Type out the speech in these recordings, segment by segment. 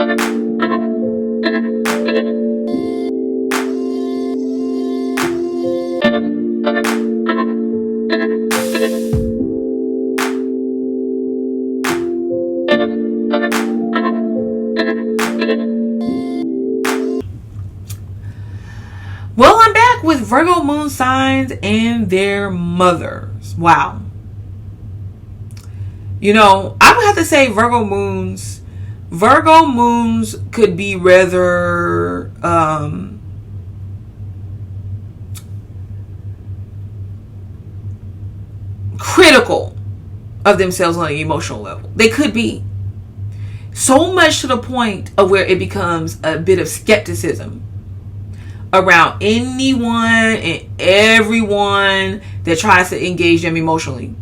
Well, I'm back with Virgo moon signs and their mothers. Wow. You know, I would have to say Virgo moons could be rather critical of themselves on an emotional level. They could be. So much to the point of where it becomes a bit of skepticism around anyone and everyone that tries to engage them emotionally.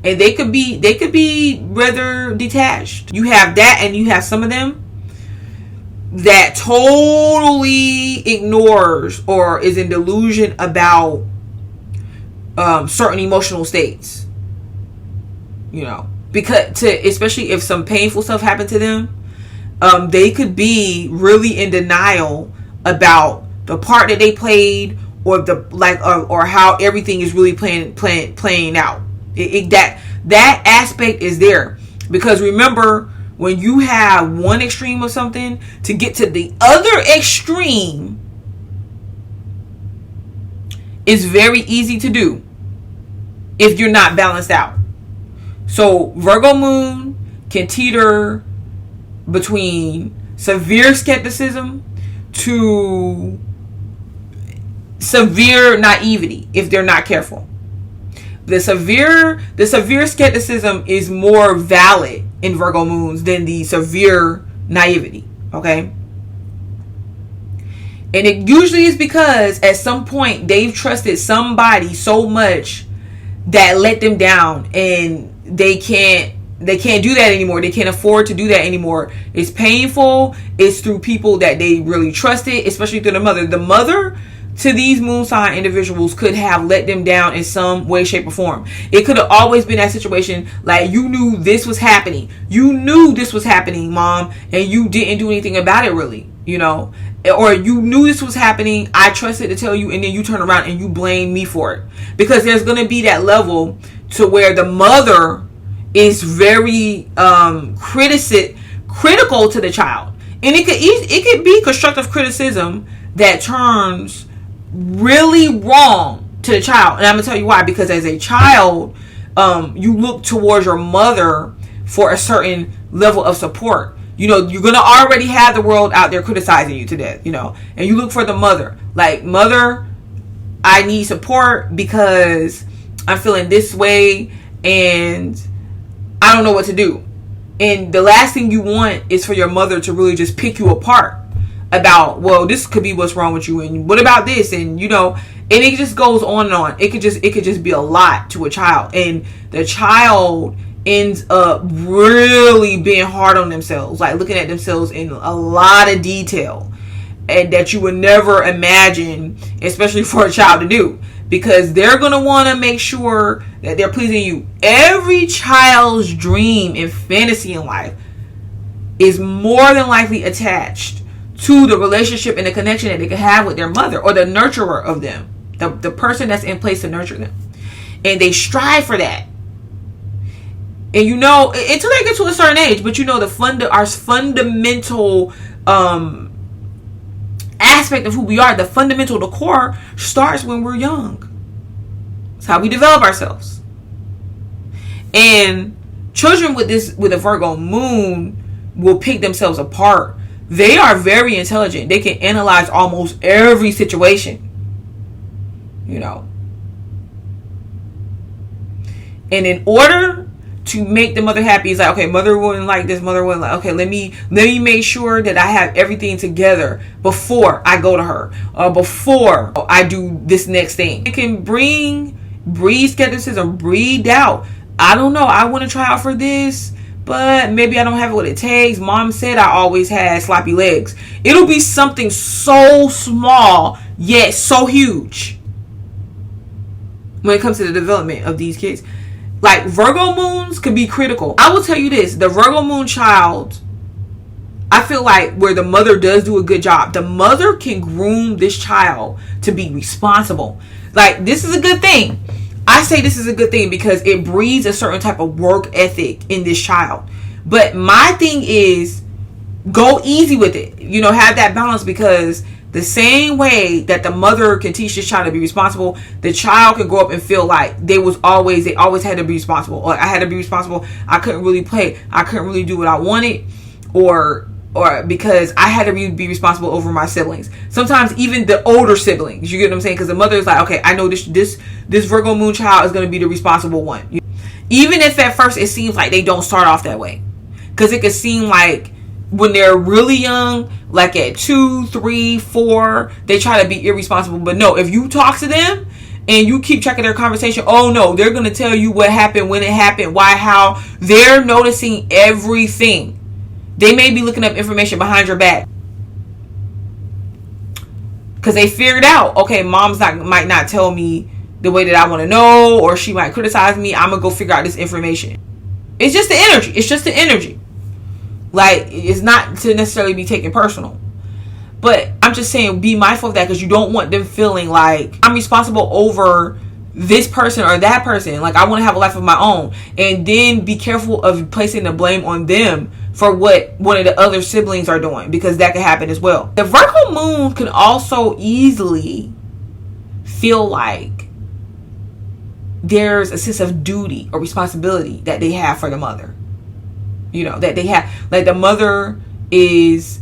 And they could be rather detached. You have that, and you have some of them that totally ignores or is in delusion about certain emotional states. You know, because especially if some painful stuff happened to them, they could be really in denial about the part that they played, or or how everything is really playing out. That aspect is there, because remember, when you have one extreme of something, to get to the other extreme is very easy to do if you're not balanced out. So Virgo moon can teeter between severe skepticism to severe naivety if they're not careful. The severe skepticism is more valid in Virgo moons than the severe naivety. Okay? And it usually is because at some point they've trusted somebody so much that let them down, and they can't do that anymore. They can't afford to do that anymore. It's painful. It's through people that they really trusted, especially through the mother. The mother to these moon sign individuals could have let them down in some way, shape, or form. It could have always been that situation, like, you knew this was happening. You knew this was happening, mom, and you didn't do anything about it, really, you know. Or you knew this was happening, I trusted to tell you, and then you turn around and you blame me for it. Because there's going to be that level to where the mother is very critical to the child. And it could be constructive criticism that turns really wrong to the child. And I'm gonna tell you why. Because as a child, you look towards your mother for a certain level of support. You know, you're gonna already have the world out there criticizing you to death, you know, and you look for the mother. Like, mother, I need support because I'm feeling this way and I don't know what to do. And the last thing you want is for your mother to really just pick you apart about, well, this could be what's wrong with you, and what about this, and you know, and it just goes on and on. It could just be a lot to a child, and the child ends up really being hard on themselves, like looking at themselves in a lot of detail, and that you would never imagine, especially for a child to do, because they're gonna want to make sure that they're pleasing you. Every child's dream and fantasy in life is more than likely attached to the relationship and the connection that they can have with their mother, or the nurturer of them, the person that's in place to nurture them. And they strive for that. And you know, until they get to a certain age, but you know, our fundamental aspect of who we are, the core starts when we're young. It's how we develop ourselves. And children with a Virgo moon will pick themselves apart. They are very intelligent. They can analyze almost every situation, you know. And in order to make the mother happy, it's like, okay, mother wouldn't like this, mother wouldn't like, okay, let me make sure that I have everything together before I go to her, or before I do this next thing. It can breed skepticism, breed doubt. I don't know, I want to try out for this, but maybe I don't have what it takes. Mom said I always had sloppy legs. It'll be something so small, yet so huge when it comes to the development of these kids. Like, Virgo moons could be critical. I will tell you this, the Virgo moon child I feel like where the mother does do a good job, the mother can groom this child to be responsible. Like, this is a good thing. I say this is a good thing because it breeds a certain type of work ethic in this child. But my thing is, go easy with it. You know, have that balance, because the same way that the mother can teach this child to be responsible, the child can grow up and feel like they always had to be responsible. Or I had to be responsible. I couldn't really play. I couldn't really do what I wanted. Or because I had to be responsible over my siblings. Sometimes even the older siblings, you get what I'm saying? Because the mother is like, okay, I know this Virgo moon child is going to be the responsible one. Even if at first it seems like they don't start off that way. Because it could seem like when they're really young, like at 2, 3, 4, they try to be irresponsible. But no, if you talk to them and you keep checking their conversation, oh no, they're going to tell you what happened, when it happened, why, how. They're noticing everything. They may be looking up information behind your back because they figured out, okay, mom's might not tell me the way that I want to know, or she might criticize me. I'm gonna go figure out this information. It's just the energy. It's just the energy. Like, it's not to necessarily be taken personal, but I'm just saying, be mindful of that, because you don't want them feeling like I'm responsible over this person or that person. Like, I want to have a life of my own, and then be careful of placing the blame on them for what one of the other siblings are doing, because that can happen as well. The Virgo moon can also easily feel like there's a sense of duty or responsibility that they have for the mother. You know, that they have, like, the mother is,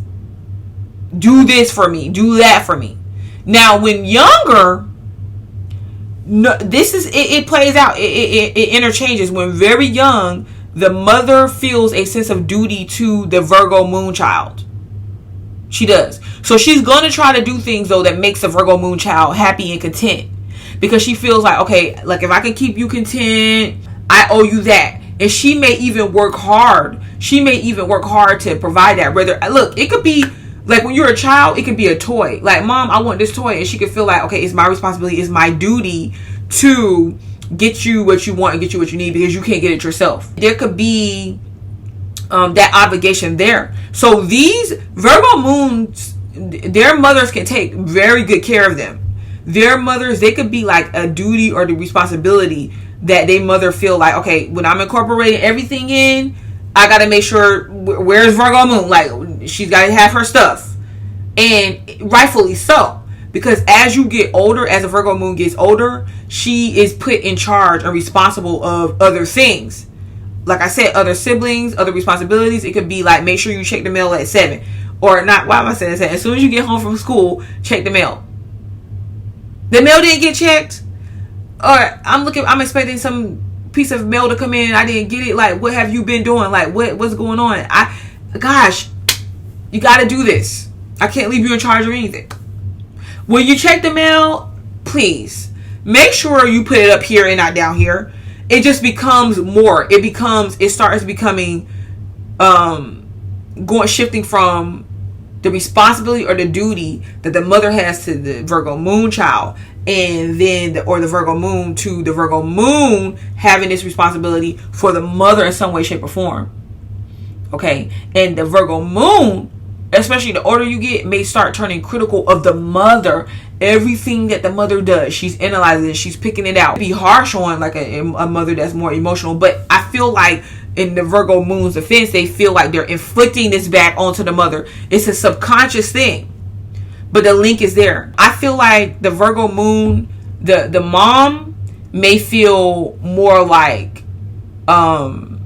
do this for me, do that for me. Now, when younger, no, this is it plays out, it interchanges. When very young, the mother feels a sense of duty to the Virgo moon child. She does. So she's going to try to do things, though, that makes the Virgo moon child happy and content, because she feels like, okay, like, if I can keep you content, I owe you that. And she may even work hard. She may even work hard to provide that. Whether, look, it could be like when you're a child, it could be a toy. Like, mom, I want this toy. And she could feel like, okay, it's my responsibility, it's my duty to get you what you want and get you what you need, because you can't get it yourself. There could be that obligation there. So these Virgo moons, their mothers can take very good care of them. Their mothers, they could be like a duty or the responsibility that they mother feel like, okay, when I'm incorporating everything in, I got to make sure, where's Virgo moon? Like, she's got to have her stuff. And rightfully so. Because as you get older, as a Virgo moon gets older, she is put in charge and responsible of other things. Like I said, other siblings, other responsibilities. It could be like, make sure you check the mail at 7. Or not, why am I saying that? As soon as you get home from school, check the mail. The mail didn't get checked. Or I'm expecting some piece of mail to come in. I didn't get it. Like, what have you been doing? Like, what's going on? Gosh, you got to do this. I can't leave you in charge of anything. When you check the mail, please make sure you put it up here and not down here. It just becomes more. It starts becoming, shifting from the responsibility or the duty that the mother has to the Virgo moon child, and then the Virgo moon to the Virgo moon having this responsibility for the mother in some way, shape, or form. Okay, and the Virgo moon, especially the older you get, may start turning critical of the mother. Everything that the mother does, she's analyzing it, she's picking it out. Be harsh on like a mother that's more emotional, but I feel like in the Virgo moon's defense, they feel like they're inflicting this back onto the mother. It's a subconscious thing, but the link is there. I feel like the Virgo moon, the mom may feel more like the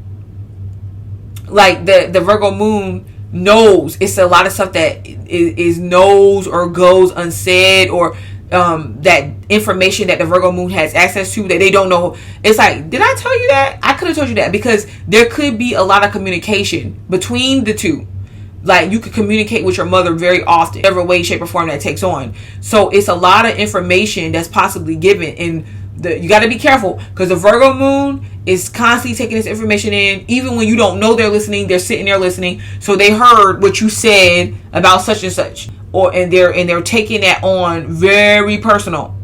Virgo moon knows it's a lot of stuff that is knows or goes unsaid, or that information that the Virgo moon has access to that they don't know. It's like, did I tell you that? I could have told you that, because there could be a lot of communication between the two. Like, you could communicate with your mother very often, every way, shape, or form that takes on. So it's a lot of information that's possibly given, and you got to be careful, because the Virgo moon is constantly taking this information in. Even when you don't know they're listening, they're sitting there listening. So they heard what you said about such and such, and they're taking that on very personal.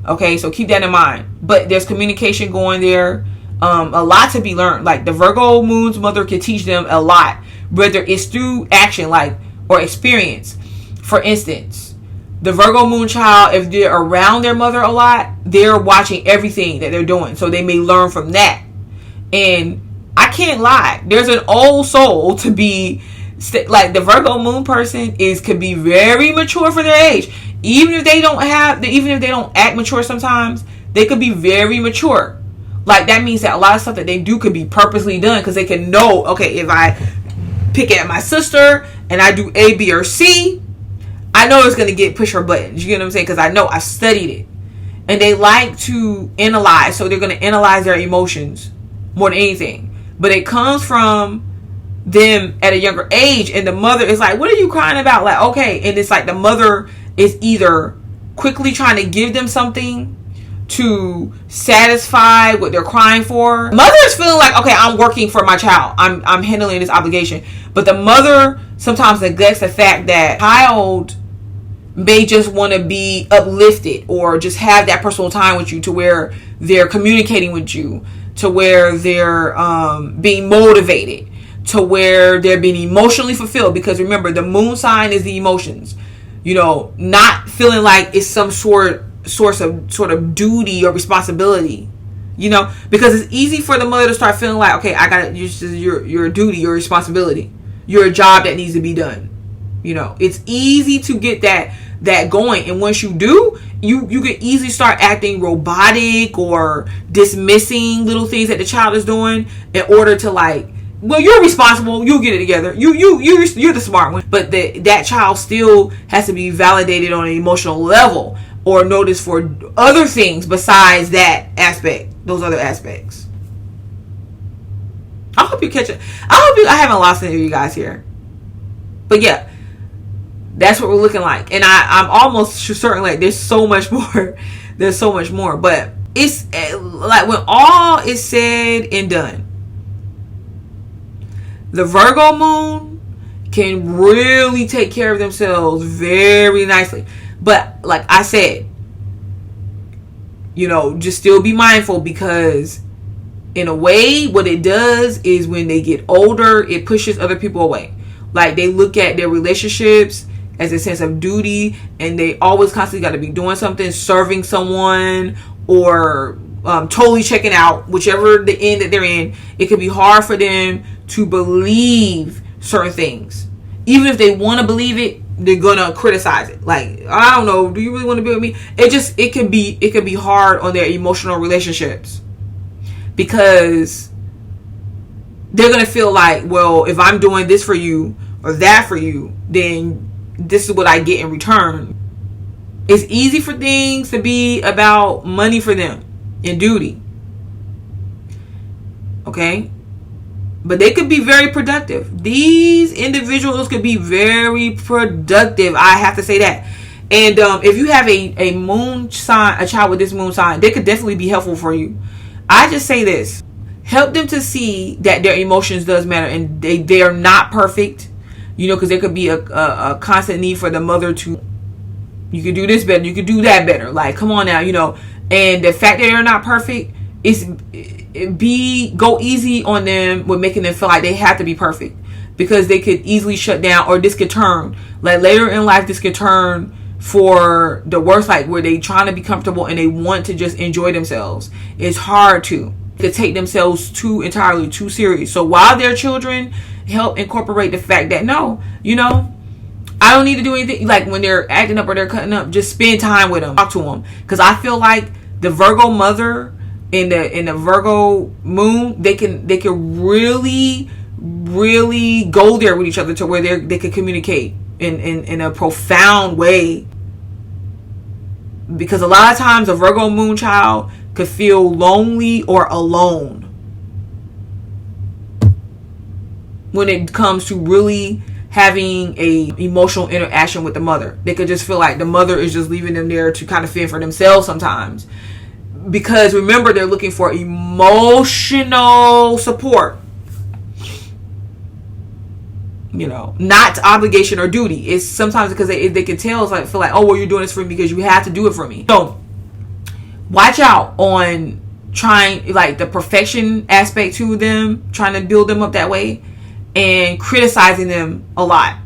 Okay, so keep that in mind. But there's communication going there. a lot to be learned. Like the Virgo moon's mother can teach them a lot, whether it's through action, like, or experience. For instance, the Virgo moon child, if they're around their mother a lot, they're watching everything that they're doing, so they may learn from that. And I can't lie, there's an old soul to be like the Virgo moon person could be very mature for their age. Even if they don't act mature sometimes, they could be very mature. Like that means that a lot of stuff that they do could be purposely done, because they can know, okay, if I pick at my sister and I do A, B, or C, I know it's going to get push her buttons. You get what I'm saying? Because I know I studied it. And they like to analyze, so they're going to analyze their emotions more than anything. But it comes from them at a younger age, and the mother is like, what are you crying about? Like, okay. And it's like the mother is either quickly trying to give them something to satisfy what they're crying for. Mother is feeling like, okay, I'm working for my child, I'm handling this obligation. But the mother sometimes neglects the fact that child may just want to be uplifted, or just have that personal time with you, to where they're communicating with you, to where they're being motivated, to where they're being emotionally fulfilled. Because remember, the moon sign is the emotions. You know, not feeling like it's some sort of duty or responsibility. You know, because it's easy for the mother to start feeling like, okay, I got it. Your duty, your responsibility, your job that needs to be done. You know, it's easy to get that going, and once you do, you can easily start acting robotic or dismissing little things that the child is doing in order to, like, well, you're responsible, you'll get it together, you're the smart one. But that child still has to be validated on an emotional level, or noticed for other things besides that aspect, those other aspects. I hope you catch it. I haven't lost any of you guys here, but yeah, that's what we're looking like. And I'm almost certain, like, there's so much more. There's so much more. But it's like, when all is said and done, the Virgo moon can really take care of themselves very nicely. But like I said, you know, just still be mindful, because in a way, what it does is when they get older, it pushes other people away. Like, they look at their relationships as a sense of duty, and they always constantly got to be doing something, serving someone, or totally checking out, whichever the end that they're in. It can be hard for them to believe certain things. Even if they want to believe it, they're gonna criticize it. Like, I don't know, do you really want to be with me? It can be hard on their emotional relationships, because they're gonna feel like, well, if I'm doing this for you or that for you, then this is what I get in return. It's easy for things to be about money for them and duty. Okay? But they could be very productive. These individuals could be very productive. I have to say that. And if you have a moon sign, a child with this moon sign, they could definitely be helpful for you. I just say this. Help them to see that their emotions does matter, and they are not perfect. You know, because there could be a constant need for the mother to, you could do this better, you could do that better. Like, come on now, you know. And the fact that they're not perfect is... go easy on them with making them feel like they have to be perfect, because they could easily shut down, or this could turn, like, later in life, this could turn for the worst, like, where they trying to be comfortable and they want to just enjoy themselves. It's hard to take themselves entirely too serious. So while they're children, help incorporate the fact that, no, you know, I don't need to do anything. Like, when they're acting up or they're cutting up, just spend time with them, talk to them, because I feel like the Virgo mother in the Virgo moon, they can really go there with each other, to where they can communicate in a profound way. Because a lot of times a Virgo moon child could feel lonely or alone when it comes to really having a emotional interaction with the mother. They could just feel like the mother is just leaving them there to kind of fend for themselves sometimes. Because remember, they're looking for emotional support. You know, not obligation or duty. It's sometimes because they can tell, it's like, feel like, oh, well, you're doing this for me because you have to do it for me. So watch out on trying, like, the perfection aspect to them, trying to build them up that way, and criticizing them a lot.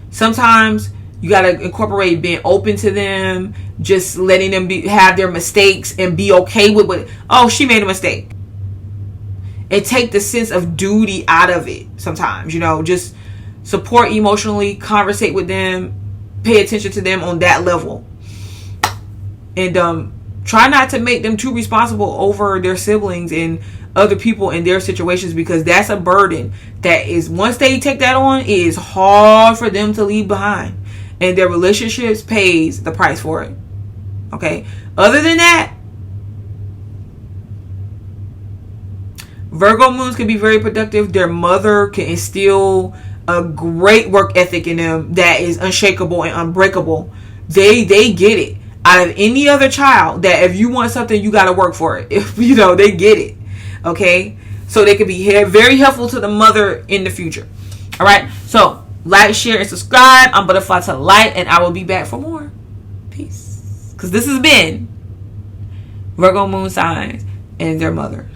Sometimes you got to incorporate being open to them, just letting them have their mistakes and be okay with what, oh, she made a mistake. And take the sense of duty out of it sometimes, just support emotionally, conversate with them, pay attention to them on that level. And try not to make them too responsible over their siblings and other people in their situations, because that's a burden that is, once they take that on, it is hard for them to leave behind. And their relationships pays the price for it. Okay? Other than that, Virgo moons can be very productive. Their mother can instill a great work ethic in them that is unshakable and unbreakable. They get it. Out of any other child, that if you want something, you got to work for it. If they get it. Okay? So they can be very helpful to the mother in the future. All right? So, like, share, and subscribe. I'm Butterfly to Light, and I will be back for more. Peace. Because this has been Virgo moon signs and their mothers.